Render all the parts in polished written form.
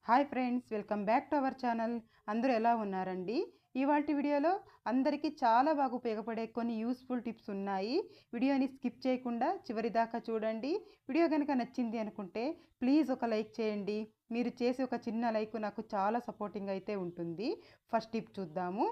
Hi friends, welcome back to our channel. అందరూ ఎలా ఉన్నారండి? ఇవాల్టి వీడియోలో అందరికీ చాలా బాగా ఉపయోగపడే కొన్ని యూస్ఫుల్ టిప్స్ ఉన్నాయి. వీడియోని స్కిప్ చేయకుండా చివరి దాకా చూడండి. వీడియో కనుక నచ్చింది అనుకుంటే ప్లీజ్ ఒక లైక్ చేయండి. మీరు చేసే ఒక చిన్న లైక్ నాకు చాలా సపోర్టింగ్ అయితే ఉంటుంది. ఫస్ట్ టిప్ చూద్దాము.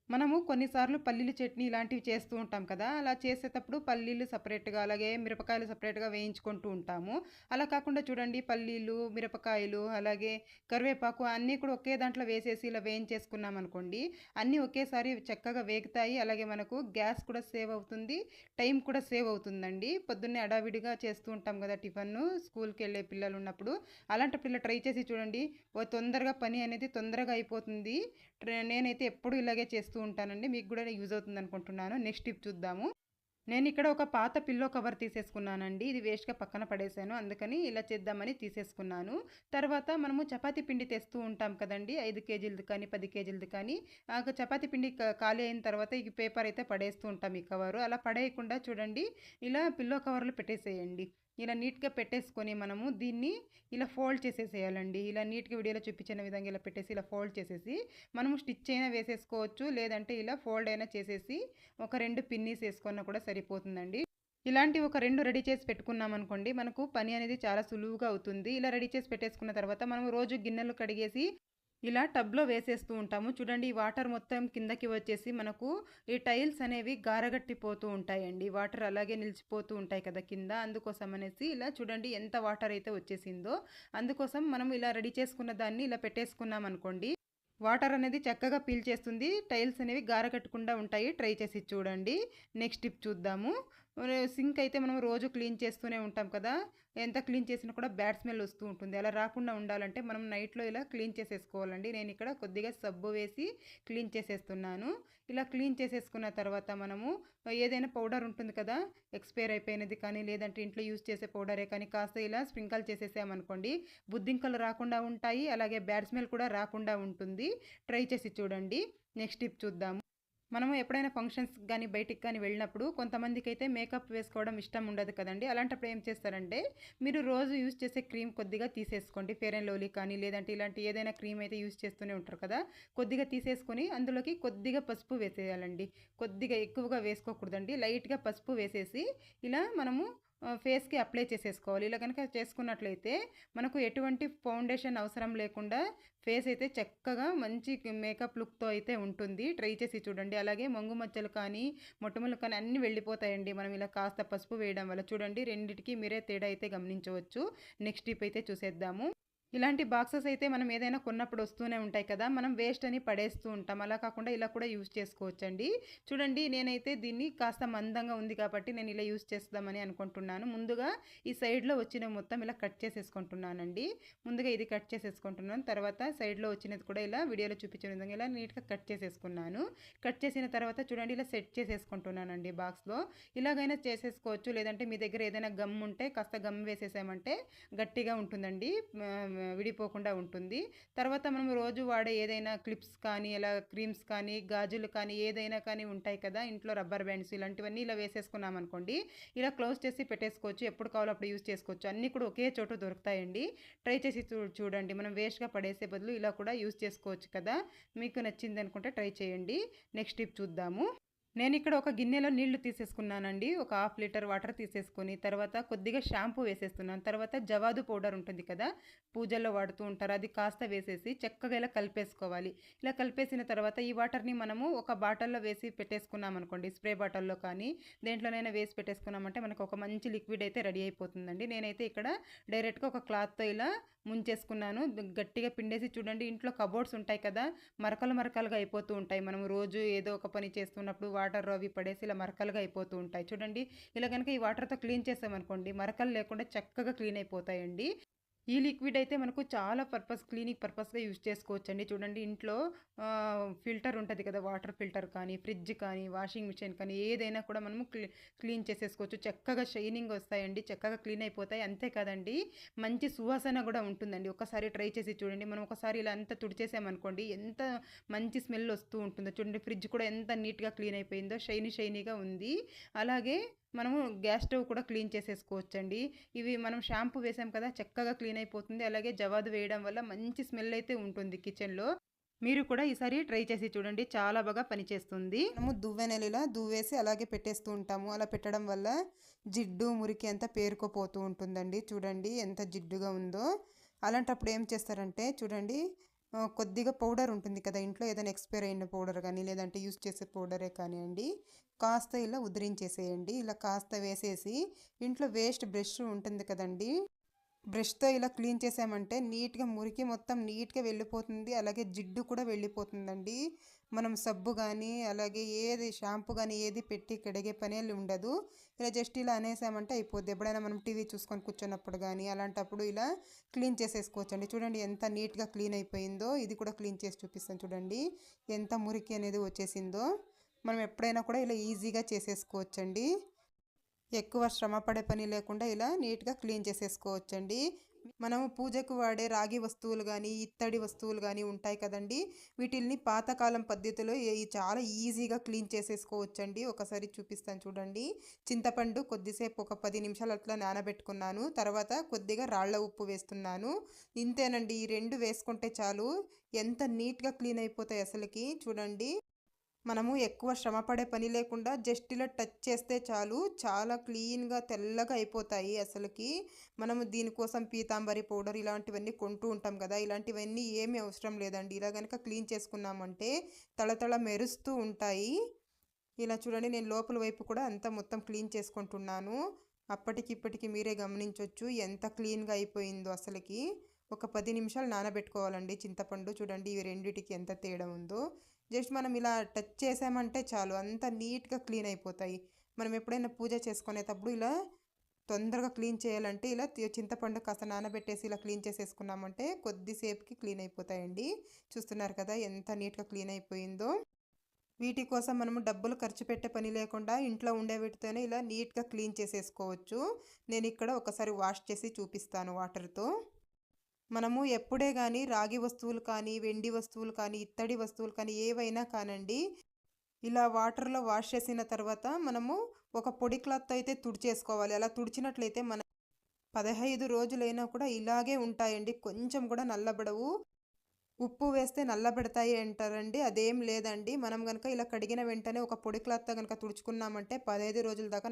మనము కొన్నిసార్లు పల్లీలు చట్నీ ఇలాంటివి చేస్తూ ఉంటాం కదా! అలా చేసేటప్పుడు పల్లీలు సెపరేట్‌గా, అలాగే మిరపకాయలు సెపరేట్‌గా వేయించుకుంటూ ఉంటాము. అలా కాకుండా చూడండి, పల్లీలు, మిరపకాయలు, అలాగే కరివేపాకు అన్నీ కూడా ఒకే దాంట్లో వేసేసి ఇలా వేయించేసుకున్నామనుకోండి, అన్నీ ఒకేసారి చక్కగా వేగుతాయి. అలాగే మనకు గ్యాస్ కూడా సేవ్ అవుతుంది. టైం కూడా సేవ్ అవుతుందండి. పొద్దున్నే హడావిడిగా చేస్తూ ఉంటాం కదా టిఫన్ను, స్కూల్‌కెళ్ళే పిల్లలున్నప్పుడు. అలాంటప్పుడు ఇలా ట్రై చేసి చూడండి. తొందరగా పని అనేది తొందరగా అయిపోతుంది. నేనైతే ఎప్పుడూ ఇలాగే చేస్తూ ఉంటానండి. మీకు కూడా యూజ్ అవుతుంది అనుకుంటున్నాను. నెక్స్ట్ టిప్ చూద్దాము. నేనిక్కడ ఒక పాత పిల్లో కవర్ తీసేసుకున్నానండి. ఇది వేస్ట్‌గా పక్కన పడేశాను. అందుకని ఇలా చేద్దామని తీసేసుకున్నాను. తర్వాత మనము చపాతీ పిండి తెస్తూ ఉంటాం కదండీ! 5 కేజీలది కానీ, 10 కేజీలది కానీ, చపాతీ పిండి ఖాళీ అయిన తర్వాత ఈ పేపర్ అయితే పడేస్తూ ఉంటాం, ఈ కవరు. అలా పడేయకుండా చూడండి, ఇలా పిల్లో కవర్‌లో పెట్టేసేయండి. ఇలా నీట్‌గా పెట్టేసుకొని మనము దీన్ని ఇలా ఫోల్డ్ చేసేసేయాలండి. ఇలా నీట్‌గా వీడియోలో చూపించిన విధంగా ఇలా పెట్టేసి ఇలా ఫోల్డ్ చేసేసి మనము స్టిచ్ అయినా వేసేసుకోవచ్చు. లేదంటే ఇలా ఫోల్డ్ అయినా చేసేసి ఒక 2 పిన్నీస్ ఏసుకున్నా కూడా సరిపోతుందండి. ఇలాంటి ఒక 2 రెడీ చేసి పెట్టుకున్నామనుకోండి, మనకు పని అనేది చాలా సులువుగా అవుతుంది. ఇలా రెడీ చేసి పెట్టేసుకున్న తర్వాత మనం రోజు గిన్నెలు కడిగేసి ఇలా టబ్‌లో వేసేస్తూ ఉంటాము. చూడండి, ఈ వాటర్ మొత్తం కిందకి వచ్చేసి మనకు ఈ టైల్స్ అనేవి గారగట్టిపోతూ ఉంటాయండి. వాటర్ అలాగే నిలిచిపోతూ ఉంటాయి కదా కింద. అందుకోసం అనేసి ఇలా చూడండి ఎంత వాటర్ అయితే వచ్చేసిందో. అందుకోసం మనం ఇలా రెడీ చేసుకున్న దాన్ని ఇలా పెట్టేసుకున్నామనుకోండి, వాటర్ అనేది చక్కగా పీల్చేస్తుంది. టైల్స్ అనేవి గారకట్టకుండా ఉంటాయి. ట్రై చేసి చూడండి. నెక్స్ట్ టిప్ చూద్దాము. సింక్ అయితే మనం రోజు క్లీన్ చేస్తూనే ఉంటాం కదా! ఎంత క్లీన్ చేసినా కూడా బ్యాడ్ స్మెల్ వస్తూ ఉంటుంది. అలా రాకుండా ఉండాలంటే మనం నైట్‌లో ఇలా క్లీన్ చేసేసుకోవాలండి. నేనిక్కడ కొద్దిగా సబ్బు వేసి క్లీన్ చేసేస్తున్నాను. ఇలా క్లీన్ చేసేసుకున్న తర్వాత మనము ఏదైనా పౌడర్ ఉంటుంది కదా! ఎక్స్‌పైర్ అయిపోయినది కానీ, లేదంటే ఇంట్లో యూజ్ చేసే పౌడరే కానీ కాస్త ఇలా స్ప్రింకల్ చేసేసామనుకోండి, బుద్ధింకలు రాకుండా ఉంటాయి. అలాగే బ్యాడ్ స్మెల్ కూడా రాకుండా ఉంటుంది. ట్రై చేసి చూడండి. నెక్స్ట్ టిప్ చూద్దాము. మనము ఎప్పుడైనా ఫంక్షన్స్‌కి గానీ, బయటికి కానీ వెళ్ళినప్పుడు కొంతమందికైతే మేకప్ వేసుకోవడం ఇష్టం ఉండదు కదండీ! అలాంటప్పుడు ఏం చేస్తారంటే, మీరు రోజు యూజ్ చేసే క్రీమ్ కొద్దిగా తీసేసుకోండి. ఫెయిర్ అండ్ లవ్లీ కానీ, లేదంటే ఇలాంటి ఏదైనా క్రీమ్ అయితే యూజ్ చేస్తూనే ఉంటారు కదా! కొద్దిగా తీసేసుకొని అందులోకి కొద్దిగా పసుపు వేసేయాలండి. కొద్దిగా ఎక్కువగా వేసుకోకూడదండి. లైట్‌గా పసుపు వేసేసి ఇలా మనము ఫేస్‌కి అప్లై చేసేసుకోవాలి. ఇలా గనక చేసుకున్నట్లయితే మనకు ఎటువంటి ఫౌండేషన్ అవసరం లేకుండా ఫేస్ అయితే చక్కగా మంచి మేకప్ లుక్‌తో అయితే ఉంటుంది. ట్రై చేసి చూడండి. అలాగే మొంగు మచ్చలు కానీ, మొటిమలు కానీ అన్నీ వెళ్ళిపోతాయండి. మనం ఇలా కాస్త పసుపు వేయడం వల్ల. చూడండి, రెండిటికి మీరే తేడా అయితే గమనించవచ్చు. నెక్స్ట్ టిప్ అయితే చూసేద్దాము. ఇలాంటి బాక్సెస్ అయితే మనం ఏదైనా కొన్నప్పుడు వస్తూనే ఉంటాయి కదా! మనం వేస్ట్ అని పడేస్తూ ఉంటాం. అలా కాకుండా ఇలా కూడా యూజ్ చేసుకోవచ్చండి. చూడండి, నేనైతే దీన్ని కాస్త మందంగా ఉంది కాబట్టి నేను ఇలా యూజ్ చేద్దామని అనుకుంటున్నాను. ముందుగా ఈ సైడ్‌లో వచ్చినవి మొత్తం ఇలా కట్ చేసేసుకుంటున్నానండి. ముందుగా ఇది కట్ చేసేసుకుంటున్నాను. తర్వాత సైడ్‌లో వచ్చినది కూడా ఇలా వీడియోలో చూపించిన విధంగా ఇలా నీట్‌గా కట్ చేసేసుకున్నాను. కట్ చేసిన తర్వాత చూడండి, ఇలా సెట్ చేసేసుకుంటున్నానండి బాక్స్‌లో. ఇలాగైనా చేసేసుకోవచ్చు. లేదంటే మీ దగ్గర ఏదైనా గమ్ ఉంటే కాస్త గమ్ వేసేసామంటే గట్టిగా ఉంటుందండి. విడిపోకుండా ఉంటుంది. తర్వాత మనం రోజు వాడే ఏదైనా క్లిప్స్ కానీ, ఇలా క్రీమ్స్ కానీ, గాజులు కానీ, ఏదైనా కానీ ఉంటాయి కదా! ఇంట్లో రబ్బర్ బ్యాండ్స్ ఇలాంటివన్నీ ఇలా వేసేసుకున్నామనుకోండి, ఇలా క్లోజ్ చేసి పెట్టేసుకోవచ్చు. ఎప్పుడు కావాలో అప్పుడు యూజ్ చేసుకోవచ్చు. అన్నీ కూడా ఒకే చోట దొరుకుతాయండి. ట్రై చేసి చూడండి. మనం వేస్ట్‌గా పడేసే బదులు ఇలా కూడా యూజ్ చేసుకోవచ్చు కదా! మీకు నచ్చింది అనుకుంటే ట్రై చేయండి. నెక్స్ట్ టిప్ చూద్దాము. నేనిక్కడ ఒక గిన్నెలో నీళ్లు తీసేసుకున్నానండి. ఒక హాఫ్ లీటర్ వాటర్ తీసేసుకొని, తర్వాత కొద్దిగా షాంపూ వేసేస్తున్నాను. తర్వాత జవాదు పౌడర్ ఉంటుంది కదా! పూజల్లో వాడుతూ ఉంటారు. అది కాస్త వేసేసి చక్కగా ఇలా కలిపేసుకోవాలి. ఇలా కలిపేసిన తర్వాత ఈ వాటర్‌ని మనము ఒక బాటిల్‌లో వేసి పెట్టేసుకున్నామనుకోండి, స్ప్రే బాటిల్‌లో కానీ, దేంట్లోనైనా వేసి పెట్టేసుకున్నామంటే మనకు ఒక మంచి లిక్విడ్ అయితే రెడీ అయిపోతుందండి. నేనైతే ఇక్కడ డైరెక్ట్‌గా ఒక క్లాత్‌తో ఇలా ముంచేసుకున్నాను. గట్టిగా పిండేసి చూడండి, ఇంట్లో కబోర్డ్స్ ఉంటాయి కదా! మరకలు మరకలుగా అయిపోతూ ఉంటాయి. మనం రోజు ఏదో ఒక పని చేస్తున్నప్పుడు వాటర్ అవి పడేసి ఇలా మరకలుగా అయిపోతూ ఉంటాయి. చూడండి, ఇలా గనుక ఈ వాటర్‌తో క్లీన్ చేసామనుకోండి, మరకలు లేకుండా చక్కగా క్లీన్ అయిపోతాయండి. ఈ లిక్విడ్ అయితే మనకు చాలా క్లీనింగ్ పర్పస్‌గా యూజ్ చేసుకోవచ్చండి. చూడండి, ఇంట్లో ఫిల్టర్ ఉంటది కదా! వాటర్ ఫిల్టర్ కానీ, ఫ్రిడ్జ్ కానీ, వాషింగ్ మిషన్ కానీ ఏదైనా కూడా మనము క్లీన్ చేసేసుకోవచ్చు. చక్కగా షైనింగ్ వస్తాయండి. చక్కగా క్లీన్ అయిపోతాయి. అంతే కాదండి, మంచి సువాసన కూడా ఉంటుందండి. ఒకసారి ట్రై చేసి చూడండి. మనం ఒకసారి ఇలా అంతా తుడిచేసామనుకోండి, ఎంత మంచి స్మెల్ వస్తూ ఉంటుందో. చూడండి, ఫ్రిడ్జ్ కూడా ఎంత నీట్‌గా క్లీన్ అయిపోయిందో, షైనీగా ఉంది. అలాగే మనము గ్యాస్ స్టవ్ కూడా క్లీన్ చేసేసుకోవచ్చండి. ఇవి మనం షాంపూ వేసాం కదా, చక్కగా క్లీన్ అయిపోతుంది. అలాగే జవాదు వేయడం వల్ల మంచి స్మెల్ అయితే ఉంటుంది కిచెన్‌లో. మీరు కూడా ఈసారి ట్రై చేసి చూడండి. చాలా బాగా పనిచేస్తుంది. మనము దువ్వెనలు ఇలా దువ్వేసి అలాగే పెట్టేస్తూ ఉంటాము. అలా పెట్టడం వల్ల జిడ్డు, మురికి అంతా పేరుకుపోతూ ఉంటుందండి. చూడండి ఎంత జిడ్డుగా ఉందో. అలాంటప్పుడు ఏం చేస్తారంటే చూడండి, కొద్దిగా పౌడర్ ఉంటుంది కదా ఇంట్లో, ఏదైనా ఎక్స్పైర్ అయిన పౌడర్ కానీ లేదంటే యూస్ చేసే పౌడరే కానివ్వండి, కాస్త ఇలా ఉదిరించేసేయండి. ఇలా కాస్త వేసేసి ఇంట్లో వేస్ట్ బ్రష్ ఉంటుంది కదండి, బ్రష్తో ఇలా క్లీన్ చేసామంటే నీట్గా మురికి మొత్తం నీట్గా వెళ్ళిపోతుంది. అలాగే జిడ్డు కూడా వెళ్ళిపోతుందండి. మనం సబ్బు కానీ అలాగే ఏది షాంపూ కానీ ఏది పెట్టి కడిగే పనే ఉండదు. ఇలా జస్ట్ ఇలా అనేసామంటే అయిపోద్ది. ఎప్పుడైనా మనం టీవీ చూసుకొని కూర్చున్నప్పుడు కానీ అలాంటప్పుడు ఇలా క్లీన్ చేసేసుకోవచ్చండి. చూడండి ఎంత నీట్గా క్లీన్ అయిపోయిందో. ఇది కూడా క్లీన్ చేసి చూపిస్తాను చూడండి ఎంత మురికి అనేది వచ్చేసిందో. మనం ఎప్పుడైనా కూడా ఇలా ఈజీగా చేసేసుకోవచ్చండి. ఎక్కువ శ్రమ పడే పని లేకుండా ఇలా నీట్గా క్లీన్ చేసేసుకోవచ్చండి. మనము పూజకు వాడే రాగి వస్తువులు కానీ ఇత్తడి వస్తువులు కానీ ఉంటాయి కదండి, వీటిల్ని పాతకాలం పద్ధతిలో చాలా ఈజీగా క్లీన్ చేసేసుకోవచ్చండి. ఒకసారి చూపిస్తాను చూడండి. చింతపండు కొద్దిసేపు ఒక 10 నిమిషాలు అట్లా నానబెట్టుకున్నాను. తర్వాత కొద్దిగా రాళ్ళ ఉప్పు వేస్తున్నాను. ఇంతేనండి, ఈ రెండు వేసుకుంటే చాలు ఎంత నీట్గా క్లీన్ అయిపోతాయి అసలుకి. చూడండి, మనము ఎక్కువ శ్రమ పడే పని లేకుండా జస్ట్ ఇలా టచ్ చేస్తే చాలు చాలా క్లీన్గా తెల్లగా అయిపోతాయి అసలుకి. మనము దీనికోసం పీతాంబరి పౌడర్ ఇలాంటివన్నీ కొంటూ ఉంటాం కదా, ఇలాంటివన్నీ ఏమీ అవసరం లేదండి. ఇలా కనుక క్లీన్ చేసుకున్నామంటే తళతళ మెరుస్తూ ఉంటాయి. ఇలా చూడండి, నేను లోపల వైపు కూడా అంతా మొత్తం క్లీన్ చేసుకుంటున్నాను. అప్పటికిప్పటికి మీరే గమనించవచ్చు ఎంత క్లీన్గా అయిపోయిందో అసలుకి. ఒక 10 నిమిషాలు నానబెట్టుకోవాలండి చింతపండు. చూడండి ఇవి రెండిటికి ఎంత తేడా ఉందో. జస్ట్ మనం ఇలా టచ్ చేసామంటే చాలు అంత నీట్గా క్లీన్ అయిపోతాయి. మనం ఎప్పుడైనా పూజ చేసుకునేటప్పుడు ఇలా తొందరగా క్లీన్ చేయాలంటే ఇలా చింతపండు కాస్త నానబెట్టేసి ఇలా క్లీన్ చేసేసుకున్నామంటే కొద్దిసేపుకి క్లీన్ అయిపోతాయండి. చూస్తున్నారు కదా ఎంత నీట్గా క్లీన్ అయిపోయిందో. వీటి కోసం మనము డబ్బులు ఖర్చు పెట్టే పని లేకుండా ఇంట్లో ఉండే వీటితోనే ఇలా నీట్గా క్లీన్ చేసేసుకోవచ్చు. నేను ఇక్కడ ఒకసారి వాష్ చేసి చూపిస్తాను వాటర్తో. మనము ఎప్పుడే కానీ రాగి వస్తువులు కానీ వెండి వస్తువులు కానీ ఇత్తడి వస్తువులు కానీ ఏవైనా కానండి, ఇలా వాటర్లో వాష్ చేసిన తర్వాత మనము ఒక పొడి క్లాత్తో అయితే తుడిచేసుకోవాలి. అలా తుడిచినట్లయితే మన 15 రోజులైనా కూడా ఇలాగే ఉంటాయండి, కొంచెం కూడా నల్లబడవు. ఉప్పు వేస్తే నల్లబెడతాయి అంటారండి, అదేం లేదండి. మనం కనుక ఇలా కడిగిన వెంటనే ఒక పొడి క్లాత్తో కనుక తుడుచుకున్నామంటే 15 రోజుల దాకా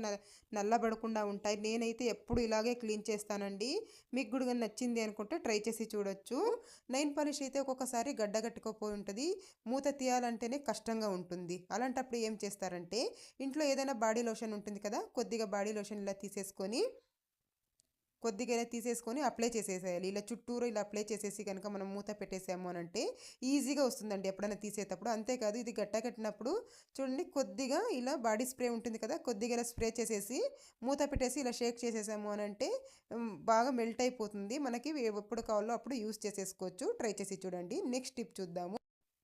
నల్లబడకుండా ఉంటాయి. నేనైతే ఎప్పుడు ఇలాగే క్లీన్ చేస్తానండి. మీకు కూడా నచ్చింది అనుకుంటే ట్రై చేసి చూడొచ్చు. నెయిల్ పాలిష్ అయితే ఒక్కొక్కసారి గడ్డ కట్టుకోపోయి ఉంటుంది, మూత తీయాలంటేనే కష్టంగా ఉంటుంది. అలాంటప్పుడు ఏం చేస్తారంటే ఇంట్లో ఏదైనా బాడీ లోషన్ ఉంటుంది కదా, కొద్దిగా బాడీ లోషన్ ఇలా తీసేసుకొని అప్లై చేసేసేయాలి. ఇలా చుట్టూరు ఇలా అప్లై చేసేసి కనుక మనం మూత పెట్టేసాము అని అంటే ఈజీగా వస్తుందండి ఎప్పుడైనా తీసేటప్పుడు. అంతేకాదు ఇది గట్ట కట్టినప్పుడు చూడండి కొద్దిగా ఇలా బాడీ స్ప్రే ఉంటుంది కదా, కొద్దిగా ఇలా స్ప్రే చేసేసి మూత పెట్టేసి ఇలా షేక్ చేసేసాము అని అంటే బాగా మెల్ట్ అయిపోతుంది. మనకి ఎప్పుడు కావాలో అప్పుడు యూస్ చేసేసుకోవచ్చు. ట్రై చేసి చూడండి. నెక్స్ట్ టిప్ చూద్దాము.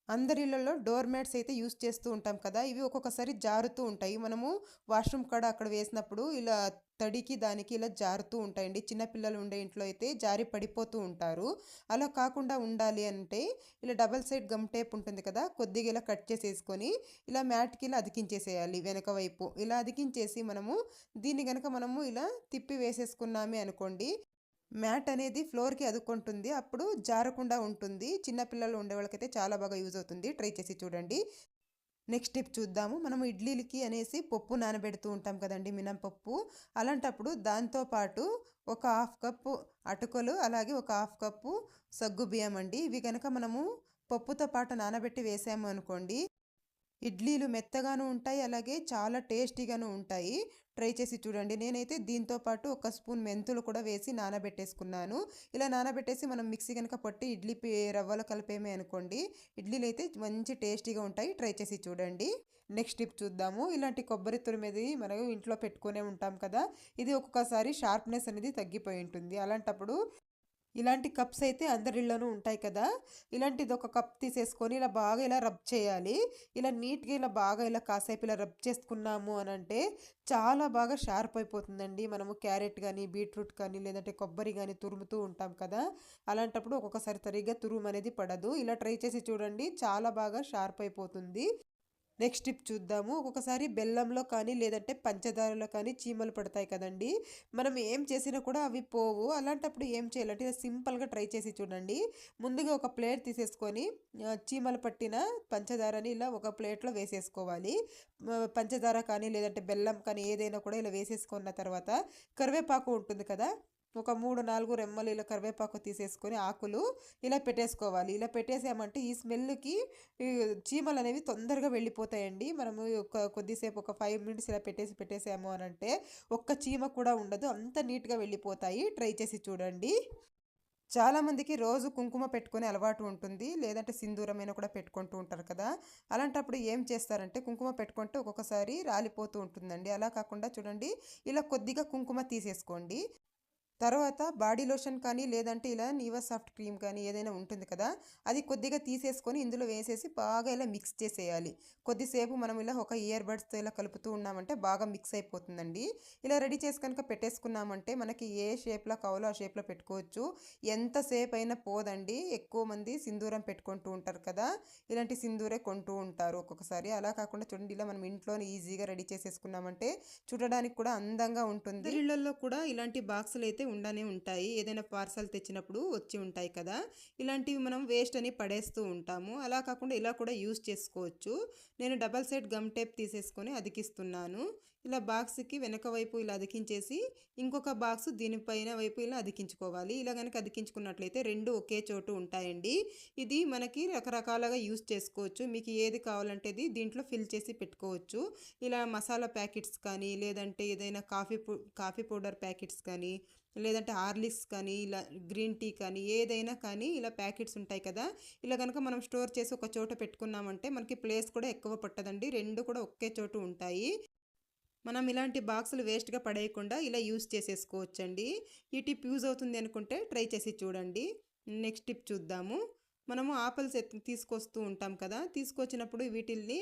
అందరి ఇళ్లలో డోర్ మ్యాట్స్ అయితే యూస్ చేస్తూ ఉంటాం కదా, ఇవి ఒక్కొక్కసారి జారుతూ ఉంటాయి. మనము వాష్రూమ్ కాడ అక్కడ వేసినప్పుడు ఇలా తడికి దానికి ఇలా జారుతూ ఉంటాయండి. చిన్నపిల్లలు ఉండే ఇంట్లో అయితే జారి పడిపోతూ ఉంటారు. అలా కాకుండా ఉండాలి అంటే ఇలా డబల్ సైడ్ గమ్ టేప్ ఉంటుంది కదా, కొద్దిగా ఇలా కట్ చేసేసుకొని ఇలా మ్యాట్కి ఇలా అతికించేసేయాలి. వెనక వైపు ఇలా అతికించేసి దీన్ని కనుక మనము ఇలా తిప్పి వేసేసుకున్నామే అనుకోండి, మ్యాట్ అనేది ఫ్లోర్కి అదుక్కుంటుంది, అప్పుడు జారకుండా ఉంటుంది. చిన్నపిల్లలు ఉండే వాళ్ళకైతే చాలా బాగా యూజ్ అవుతుంది. ట్రై చేసి చూడండి. నెక్స్ట్ టిప్ చూద్దాము. మనము ఇడ్లీలకి అనేసి పప్పు నానబెడుతూ ఉంటాం కదండి, మినపప్పు. అలాంటప్పుడు దాంతోపాటు ఒక 1/2 కప్పు అటుకులు అలాగే ఒక 1/2 కప్పు సగ్గు బియ్యం అండి. ఇవి కనుక మనము పప్పుతో పాటు నానబెట్టి వేసాము అనుకోండి, ఇడ్లీలు మెత్తగాను ఉంటాయి అలాగే చాలా టేస్టీగాను ఉంటాయి. ట్రై చేసి చూడండి. నేనైతే దీంతో పాటు ఒక స్పూన్ మెంతులు కూడా వేసి నానబెట్టేసుకున్నాను. ఇలా నానబెట్టేసి మనం మిక్సీ కనుక పట్టి ఇడ్లీ రవ్వలో కలిపేమే అనుకోండి, ఇడ్లీలు అయితే మంచి టేస్టీగా ఉంటాయి. ట్రై చేసి చూడండి. నెక్స్ట్ టిప్ చూద్దాము. ఇలాంటి కొబ్బరి తురిమేది మనం ఇంట్లో పెట్టుకునే ఉంటాం కదా, ఇది ఒక్కొక్కసారి షార్ప్నెస్ అనేది తగ్గిపోయి ఉంటుంది. అలాంటప్పుడు ఇలాంటి కప్స్ అయితే అందరిలోనూ ఉంటాయి కదా, ఇలాంటిది ఒక కప్ తీసేసుకొని ఇలా బాగా ఇలా రబ్ చేయాలి. ఇలా నీట్గా ఇలా బాగా ఇలా కాసేపు ఇలా రబ్ చేసుకున్నాము అని అంటే చాలా బాగా షార్ప్ అయిపోతుందండి. మనము క్యారెట్ కానీ బీట్రూట్ కానీ లేదంటే కొబ్బరి కానీ తురుముతూ ఉంటాం కదా, అలాంటప్పుడు ఒక్కొక్కసారి సరిగ్గా తురుము అనేది పడదు. ఇలా ట్రై చేసి చూడండి, చాలా బాగా షార్ప్ అయిపోతుంది. నెక్స్ట్ టిప్ చూద్దాము. ఒక్కొక్కసారి బెల్లంలో కానీ లేదంటే పంచదారలో కానీ చీమలు పడతాయి కదండీ! మనం ఏం చేసినా కూడా అవి పోవు. అలాంటప్పుడు ఏం చేయాలంటే సింపుల్‌గా ట్రై చేసి చూడండి. ముందుగా ఒక ప్లేట్ తీసేసుకొని చీమలు పట్టిన పంచదారని ఇలా ఒక ప్లేట్‌లో వేసేసుకోవాలి. పంచదార కానీ లేదంటే బెల్లం కానీ ఏదైనా కూడా ఇలా వేసేసుకున్న తర్వాత కరివేపాకు ఉంటుంది కదా! ఒక 3, 4 రెమ్మలు ఇలా కరివేపాకు తీసేసుకొని ఆకులు ఇలా పెట్టేసుకోవాలి. ఇలా పెట్టేసామంటే ఈ స్మెల్‌కి ఈ చీమలనేవి తొందరగా వెళ్ళిపోతాయండి. మనము కొద్దిసేపు ఒక 5 మినిట్స్ ఇలా పెట్టేసాము అనంటే ఒక్క చీమ కూడా ఉండదు. అంత నీట్‌గా వెళ్ళిపోతాయి. ట్రై చేసి చూడండి. చాలామందికి రోజు కుంకుమ పెట్టుకునే అలవాటు ఉంటుంది. లేదంటే సింధూరమైనా కూడా పెట్టుకుంటూ ఉంటారు కదా! అలాంటప్పుడు ఏం చేస్తారంటే కుంకుమ పెట్టుకుంటే ఒక్కొక్కసారి రాలిపోతూ ఉంటుందండి. అలా కాకుండా చూడండి ఇలా కొద్దిగా కుంకుమ తీసేసుకోండి. తర్వాత బాడీ లోషన్ కానీ లేదంటే ఇలా నీవా సాఫ్ట్ క్రీమ్ కానీ ఏదైనా ఉంటుంది కదా! అది కొద్దిగా తీసేసుకొని ఇందులో వేసేసి బాగా ఇలా మిక్స్ చేసేయాలి. కొద్దిసేపు మనం ఇలా ఒక ఇయర్ బడ్స్‌తో ఇలా కలుపుతూ ఉన్నామంటే బాగా మిక్స్ అయిపోతుందండి. ఇలా రెడీ చేసి కనుక పెట్టేసుకున్నామంటే మనకి ఏ షేప్‌లో కావాలో ఆ షేప్‌లో పెట్టుకోవచ్చు. ఎంతసేపు అయినా పోదండి. ఎక్కువ మంది సింధూరం పెట్టుకుంటూ ఉంటారు కదా! ఇలాంటి సింధూరే కొంటూ ఉంటారు ఒక్కొక్కసారి. అలా కాకుండా చూడండి ఇలా మనం ఇంట్లోనే ఈజీగా రెడీ చేసేసుకున్నామంటే చూడడానికి కూడా అందంగా ఉంటుంది. అందరి ఇళ్లల్లో కూడా ఇలాంటి బాక్సులు అయితే ఉండనే ఉంటాయి. ఏదైనా పార్సల్ తెచ్చినప్పుడు వచ్చి ఉంటాయి కదా! ఇలాంటివి మనం వేస్ట్ అని పడేస్తూ ఉంటాము. అలా కాకుండా ఇలా కూడా యూజ్ చేసుకోవచ్చు. నేను డబల్ సైడ్ గమ్ టేప్ తీసేసుకొని అతికిస్తున్నాను. ఇలా బాక్స్‌కి వెనక వైపు ఇలా అతికించేసి ఇంకొక బాక్స్ దీనిపైన వైపు ఇలా అతికించుకోవాలి. ఇలా గనక అతికించుకున్నట్లయితే 2 ఒకే చోటు ఉంటాయండి. ఇది మనకి రకరకాలుగా యూజ్ చేసుకోవచ్చు. మీకు ఏది కావాలంటే అది దీంట్లో ఫిల్ చేసి పెట్టుకోవచ్చు. ఇలా మసాలా ప్యాకెట్స్ కానీ లేదంటే ఏదైనా కాఫీ పౌడర్ ప్యాకెట్స్ కానీ లేదంటే హార్లిక్స్ కానీ ఇలా గ్రీన్ టీ కానీ ఏదైనా కానీ ఇలా ప్యాకెట్స్ ఉంటాయి కదా! ఇలా గనక మనం స్టోర్ చేసి ఒక చోట పెట్టుకున్నామంటే మనకి ప్లేస్ కూడా ఎక్కువ పట్టదండి. 2 కూడా ఒకే చోటు ఉంటాయి. మనం ఇలాంటి బాక్సులు వేస్ట్‌గా పడేయకుండా ఇలా యూజ్ చేసేసుకోవచ్చండి. ఈ టిప్ యూజ్ అవుతుంది అనుకుంటే ట్రై చేసి చూడండి. నెక్స్ట్ టిప్ చూద్దాము. మనము ఆపిల్స్ తీసుకొస్తూ ఉంటాం కదా! తీసుకొచ్చినప్పుడు వీటిల్ని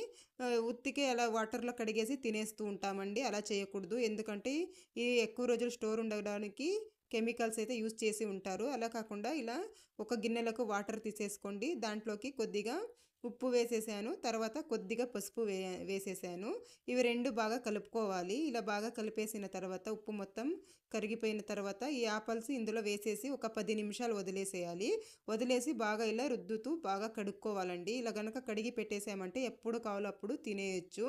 ఉత్తికే అలా వాటర్‌లో కడిగేసి తినేస్తూ ఉంటామండి. అలా చేయకూడదు. ఎందుకంటే ఇవి ఎక్కువ రోజులు స్టోర్ ఉండడానికి కెమికల్స్ అయితే యూజ్ చేసి ఉంటారు. అలా కాకుండా ఇలా ఒక గిన్నెలకు వాటర్ తీసేసుకోండి. దాంట్లోకి కొద్దిగా ఉప్పు వేసేసాను. తర్వాత కొద్దిగా పసుపు వేసేసాను. ఇవి 2 బాగా కలుపుకోవాలి. ఇలా బాగా కలిపేసిన తర్వాత ఉప్పు మొత్తం కరిగిపోయిన తర్వాత ఈ ఆపిల్స్ ఇందులో వేసేసి ఒక 10 నిమిషాలు వదిలేసేయాలి. వదిలేసి బాగా ఇలా రుద్దుతూ బాగా కడుక్కోవాలండి. ఇలా గనక కడిగి పెట్టేసామంటే ఎప్పుడు కావాలో అప్పుడు తినేయొచ్చు.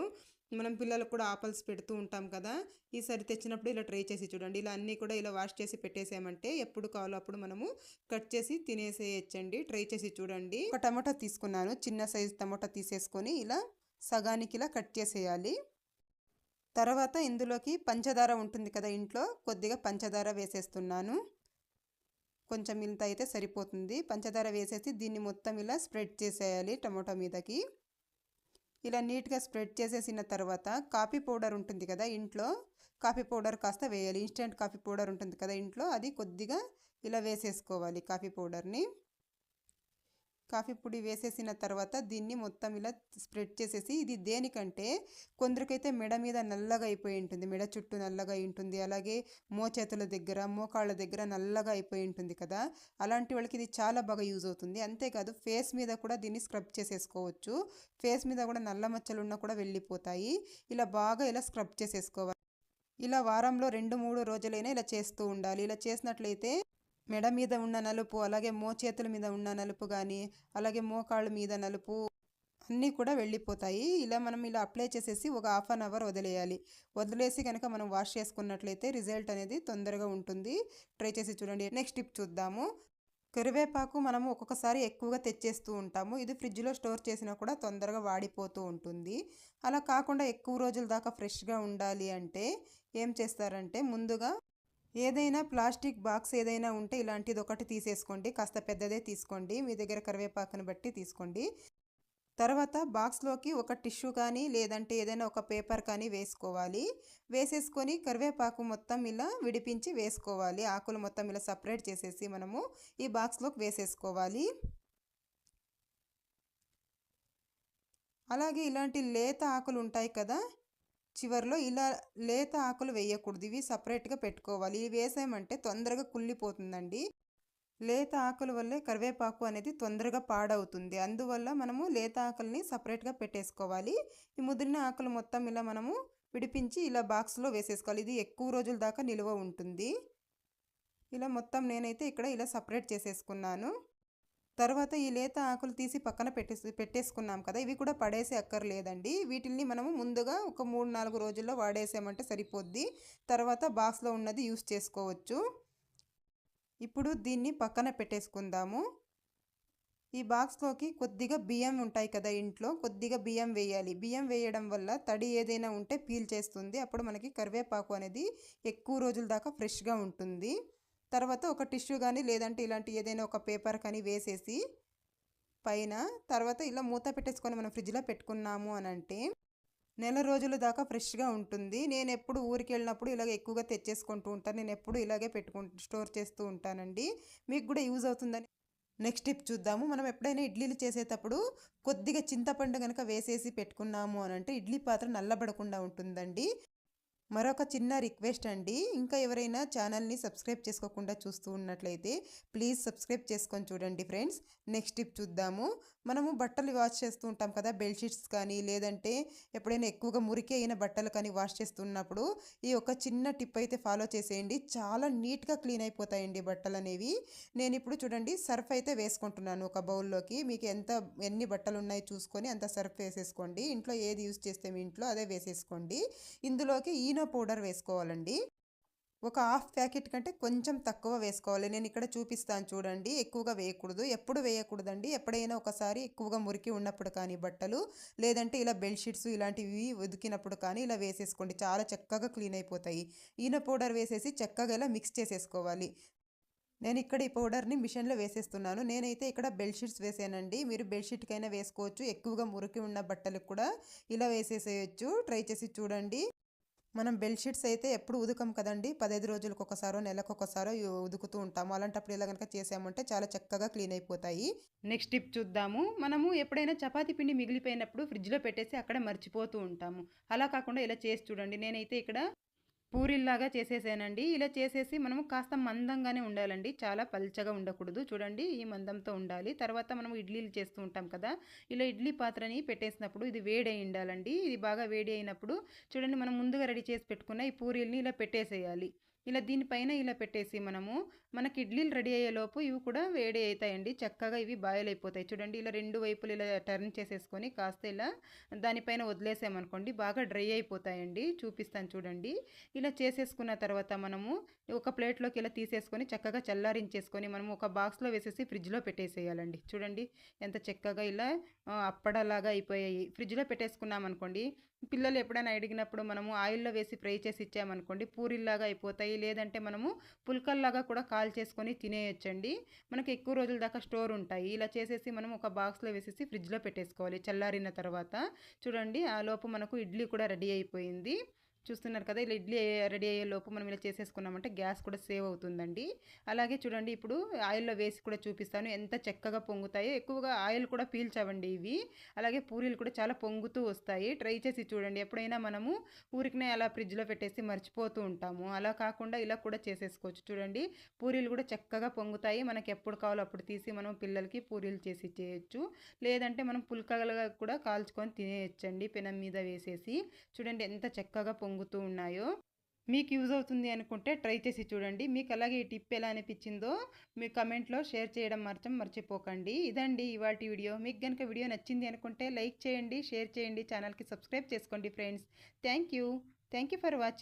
మనం పిల్లలకు కూడా ఆపిల్స్ పెడుతూ ఉంటాం కదా! ఈసారి తెచ్చినప్పుడు ఇలా ట్రై చేసి చూడండి. ఇలా అన్నీ కూడా ఇలా వాష్ చేసి పెట్టేసామంటే ఎప్పుడు కావాలో అప్పుడు మనము కట్ చేసి తినేసేయచ్చండి. ట్రై చేసి చూడండి. ఒక టమాటా తీసుకున్నాను. చిన్న సైజు టమాటా తీసేసుకొని ఇలా సగానికి ఇలా కట్ చేసేయాలి. తర్వాత ఇందులోకి పంచదార ఉంటుంది కదా ఇంట్లో, కొద్దిగా పంచదార వేసేస్తున్నాను. కొంచెం ఇంత అయితే సరిపోతుంది. పంచదార వేసేసి దీన్ని మొత్తం ఇలా స్ప్రెడ్ చేసేయాలి టమాటో మీదకి. ఇలా నీట్‌గా స్ప్రెడ్ చేసేసిన తర్వాత కాఫీ పౌడర్ ఉంటుంది కదా ఇంట్లో, కాఫీ పౌడర్ కాస్త వేయాలి. ఇన్‌స్టంట్ కాఫీ పౌడర్ ఉంటుంది కదా ఇంట్లో, అది కొద్దిగా ఇలా వేసేసుకోవాలి కాఫీ పౌడర్‌ని. కాఫీ పొడి వేసేసిన తర్వాత దీన్ని మొత్తం ఇలా స్ప్రెడ్ చేసేసి, ఇది దేనికంటే కొందరికైతే మెడ మీద నల్లగా అయిపోయి ఉంటుంది. మెడ చుట్టూ నల్లగా అయి ఉంటుంది. అలాగే మోచేతుల దగ్గర, మోకాళ్ళ దగ్గర నల్లగా అయిపోయి ఉంటుంది కదా! అలాంటి వాళ్ళకి ఇది చాలా బాగా యూజ్ అవుతుంది. అంతేకాదు ఫేస్ మీద కూడా దీన్ని స్క్రబ్ చేసేసుకోవచ్చు. ఫేస్ మీద కూడా నల్ల మచ్చలు ఉన్నా కూడా వెళ్ళిపోతాయి. ఇలా బాగా ఇలా స్క్రబ్ చేసేసుకోవాలి. ఇలా వారంలో 2, 3 రోజులైనా ఇలా చేస్తూ ఉండాలి. ఇలా చేసినట్లయితే మెడ మీద ఉన్న నలుపు, అలాగే మోచేతుల మీద ఉన్న నలుపు కానీ, అలాగే మోకాళ్ళ మీద నలుపు అన్నీ కూడా వెళ్ళిపోతాయి. ఇలా మనం ఇలా అప్లై చేసేసి ఒక హాఫ్ అన్ అవర్ వదిలేయాలి. వదిలేసి కనుక మనం వాష్ చేసుకున్నట్లయితే రిజల్ట్ అనేది తొందరగా ఉంటుంది. ట్రై చేసి చూడండి. నెక్స్ట్ టిప్ చూద్దాము. కరివేపాకు మనము ఒక్కొక్కసారి ఎక్కువగా తెచ్చేస్తూ ఉంటాము. ఇది ఫ్రిడ్జ్‌లో స్టోర్ చేసినా కూడా తొందరగా వాడిపోతూ ఉంటుంది. అలా కాకుండా ఎక్కువ రోజుల దాకా ఫ్రెష్‌గా ఉండాలి అంటే ఏం చేస్తారంటే ముందుగా ఏదైనా ప్లాస్టిక్ బాక్స్ ఏదైనా ఉంటే ఇలాంటిది ఒకటి తీసేసుకోండి. కాస్త పెద్దదే తీసుకోండి. మీ దగ్గర కరివేపాకుని బట్టి తీసుకోండి. తర్వాత బాక్స్‌లోకి ఒక టిష్యూ కానీ లేదంటే ఏదైనా ఒక పేపర్ కానీ వేసుకోవాలి. వేసేసుకొని కరివేపాకు మొత్తం ఇలా విడిపించి వేసుకోవాలి. ఆకులు మొత్తం ఇలా సెపరేట్ చేసేసి మనము ఈ బాక్స్‌లోకి వేసేసుకోవాలి. అలాగే ఇలాంటి లేత ఆకులు ఉంటాయి కదా! చివర్లో ఇలా లేత ఆకులు వేయకూడదు. ఇవి సెపరేట్‌గా పెట్టుకోవాలి. ఇవి వేసామంటే తొందరగా కుళ్ళిపోతుందండి. లేత ఆకుల వల్లే కరివేపాకు అనేది తొందరగా పాడవుతుంది. అందువల్ల మనము లేత ఆకుల్ని సపరేట్‌గా పెట్టేసుకోవాలి. ఈ ముదిరిన ఆకులు మొత్తం ఇలా మనము విడిపించి ఇలా బాక్స్‌లో వేసేసుకోవాలి. ఇది ఎక్కువ రోజుల దాకా నిలువ ఉంటుంది. ఇలా మొత్తం నేనైతే ఇక్కడ ఇలా సపరేట్ చేసేసుకున్నాను. తర్వాత ఈ లేత ఆకులు తీసి పక్కన పెట్టేసుకున్నాం కదా! ఇవి కూడా పడేసే అక్కర్లేదండి. వీటిల్ని మనము ముందుగా ఒక 3, 4 రోజుల్లో వాడేసామంటే సరిపోద్ది. తర్వాత బాక్స్‌లో ఉన్నది యూజ్ చేసుకోవచ్చు. ఇప్పుడు దీన్ని పక్కన పెట్టేసుకుందాము. ఈ బాక్స్‌లోకి కొద్దిగా బియ్యం ఉంటాయి కదా ఇంట్లో, కొద్దిగా బియ్యం వేయాలి. బియ్యం వేయడం వల్ల తడి ఏదైనా ఉంటే పీల్చేస్తుంది. అప్పుడు మనకి కరివేపాకు అనేది ఎక్కువ రోజుల దాకా ఫ్రెష్‌గా ఉంటుంది. తర్వాత ఒక టిష్యూ కానీ లేదంటే ఇలాంటి ఏదైనా ఒక పేపర్ కానీ వేసేసి పైన తర్వాత ఇలా మూత పెట్టేసుకొని మనం ఫ్రిడ్జ్‌లో పెట్టుకున్నాము అనంటే నెల రోజుల దాకా ఫ్రెష్‌గా ఉంటుంది. నేనెప్పుడు ఊరికెళ్ళినప్పుడు ఇలాగ ఎక్కువగా తెచ్చేసుకుంటూ ఉంటాను. నేనెప్పుడు ఇలాగే స్టోర్ చేస్తూ ఉంటానండి. మీకు కూడా యూజ్ అవుతుందని నెక్స్ట్ టిప్ చూద్దాము. మనం ఎప్పుడైనా ఇడ్లీలు చేసేటప్పుడు కొద్దిగా చింతపండు గనక వేసేసి పెట్టుకున్నాము అనంటే ఇడ్లీ పాత్ర నల్లబడకుండా ఉంటుందండి. మరొక చిన్న రిక్వెస్ట్ అండి, ఇంకా ఎవరైనా ఛానల్ని సబ్స్క్రైబ్ చేసుకోకుండా చూస్తూ ఉన్నట్లయితే ప్లీజ్ సబ్స్క్రైబ్ చేసుకొని చూడండి ఫ్రెండ్స్. నెక్స్ట్ టిప్ చూద్దాము. మనము బట్టలు వాష్ చేస్తూ ఉంటాం కదా, బెడ్షీట్స్ కానీ లేదంటే ఎప్పుడైనా ఎక్కువగా మురికి అయిన బట్టలు కానీ వాష్ చేస్తున్నప్పుడు ఈ ఒక చిన్న టిప్ అయితే ఫాలో చేసేయండి. చాలా నీట్గా క్లీన్ అయిపోతాయండి బట్టలు అనేవి. నేను ఇప్పుడు చూడండి సర్ఫ్ అయితే వేసుకుంటున్నాను ఒక బౌల్లోకి. మీకు ఎన్ని బట్టలు ఉన్నాయో చూసుకొని అంత సర్ఫ్ వేసేసుకోండి. ఇంట్లో ఏది యూజ్ చేస్తే మీ ఇంట్లో అదే వేసేసుకోండి. ఇందులోకి ఈనో పౌడర్ వేసుకోవాలండి. ఒక హాఫ్ ప్యాకెట్ కంటే కొంచెం తక్కువ వేసుకోవాలి. నేను ఇక్కడ చూపిస్తాను చూడండి. ఎక్కువగా వేయకూడదు, ఎప్పుడు వేయకూడదండి. ఎప్పుడైనా ఒకసారి ఎక్కువగా మురికి ఉన్నప్పుడు కానీ బట్టలు లేదంటే ఇలా బెడ్షీట్స్ ఇలాంటివి ఉతికినప్పుడు కానీ ఇలా వేసేసుకోండి. చాలా చక్కగా క్లీన్ అయిపోతాయి. ఈనో పౌడర్ వేసేసి చక్కగా ఇలా మిక్స్ చేసేసుకోవాలి. నేను ఇక్కడ ఈ పౌడర్ని మిషన్లో వేసేస్తున్నాను. నేనైతే ఇక్కడ బెడ్షీట్స్ వేసానండి. మీరు బెడ్షీట్కైనా వేసుకోవచ్చు. ఎక్కువగా మురికి ఉన్న బట్టలకు కూడా ఇలా వేసేసేయచ్చు. ట్రై చేసి చూడండి. మనం బెడ్షీట్స్ అయితే ఎప్పుడు ఉదకం కదండి, 15 రోజులకు ఒకసారో నెలకు ఒకసారో ఉదుకుతూ ఉంటాము. అలాంటప్పుడు ఇలా కనుక చేసామంటే చాలా చక్కగా క్లీన్ అయిపోతాయి. నెక్స్ట్ టిప్ చూద్దాము. మనము ఎప్పుడైనా చపాతీ పిండి మిగిలిపోయినప్పుడు ఫ్రిడ్జ్లో పెట్టేసి అక్కడ మర్చిపోతూ ఉంటాము. అలా కాకుండా ఇలా చేసి చూడండి. నేనైతే ఇక్కడ పూరీల్లాగా చేసేసానండి. ఇలా చేసేసి మనము కాస్త మందంగానే ఉండాలండి, చాలా పల్చగా ఉండకూడదు. చూడండి ఈ మందంతో ఉండాలి. తర్వాత మనము ఇడ్లీలు చేస్తూ ఉంటాం కదా, ఇలా ఇడ్లీ పాత్రని పెట్టేసినప్పుడు ఇది వేడి అయి ఉండాలండి. ఇది బాగా వేడి అయినప్పుడు చూడండి మనం ముందుగా రెడీ చేసి పెట్టుకున్న ఈ పూరీల్ని ఇలా పెట్టేసేయాలి. ఇలా దీనిపైన ఇలా పెట్టేసి మనకి ఇడ్లీలు రెడీ అయ్యేలోపు ఇవి కూడా వేడి అవుతాయండి. చక్కగా ఇవి బాయిల్ అయిపోతాయి. చూడండి ఇలా రెండు వైపులు ఇలా టర్న్ చేసేసుకొని కాస్త ఇలా దానిపైన వదిలేసామనుకోండి బాగా డ్రై అయిపోతాయండి. చూపిస్తాను చూడండి. ఇలా చేసేసుకున్న తర్వాత మనము ఒక ప్లేట్లోకి ఇలా తీసేసుకొని చక్కగా చల్లారించేసుకొని మనము ఒక బాక్స్లో వేసేసి ఫ్రిడ్జ్లో పెట్టేసేయాలండి. చూడండి ఎంత చక్కగా ఇలా అప్పడలాగా అయిపోయాయి. ఫ్రిడ్జ్లో పెట్టేసుకున్నాం అనుకోండి, పిల్లలు ఎప్పుడైనా అడిగినప్పుడు మనము ఆయిల్లో వేసి ఫ్రై చేసి ఇచ్చామనుకోండి పూరీల్లాగా అయిపోతాయి. లేదంటే మనము పుల్కల్లాగా కూడా కాల్ చేసుకొని తినేయొచ్చండి. మనకి ఎక్కువ రోజుల దాకా స్టోర్ ఉంటాయి. ఇలా చేసేసి మనం ఒక బాక్స్లో వేసేసి ఫ్రిడ్జ్లో పెట్టేసుకోవాలి చల్లారిన తర్వాత. చూడండి ఆ లోపు మనకు ఇడ్లీ కూడా రెడీ అయిపోయింది. చూస్తున్నారు కదా, ఇలా ఇడ్లీ రెడీ అయ్యే లోపు మనం ఇలా చేసేసుకున్నామంటే గ్యాస్ కూడా సేవ్ అవుతుందండి. అలాగే చూడండి ఇప్పుడు ఆయిల్లో వేసి కూడా చూపిస్తాను ఎంత చక్కగా పొంగుతాయో. ఎక్కువగా ఆయిల్ కూడా పీల్చవండి ఇవి. అలాగే పూరీలు కూడా చాలా పొంగుతూ వస్తాయి. ట్రై చేసి చూడండి. ఎప్పుడైనా మనము ఊరికనే అలా ఫ్రిడ్జ్లో పెట్టేసి మర్చిపోతూ ఉంటాము. అలా కాకుండా ఇలా కూడా చేసేసుకోవచ్చు. చూడండి పూరీలు కూడా చక్కగా పొంగుతాయి. మనకి ఎప్పుడు కావాలో అప్పుడు తీసి మనం పిల్లలకి పూరీలు చేసి ఇచ్చేయచ్చు. లేదంటే మనం పుల్కలుగా కూడా కాల్చుకొని తినేయచ్చండి పెనం మీద వేసేసి. చూడండి ఎంత చక్కగా పొంగుతూ ఉన్నాయో. మీకు యూజ్ అవుతుంది అనుకుంటే ట్రై చేసి చూడండి. మీకు అలాగే ఈ టిప్ ఎలా అనిపించిందో మీ కమెంట్లో షేర్ చేయడం మాత్రం మర్చిపోకండి. ఇదండి ఇవాల్టి వీడియో. మీకు కనుక వీడియో నచ్చింది అనుకుంటే లైక్ చేయండి, షేర్ చేయండి, ఛానల్కి సబ్స్క్రైబ్ చేసుకోండి friends. Thank you for watching.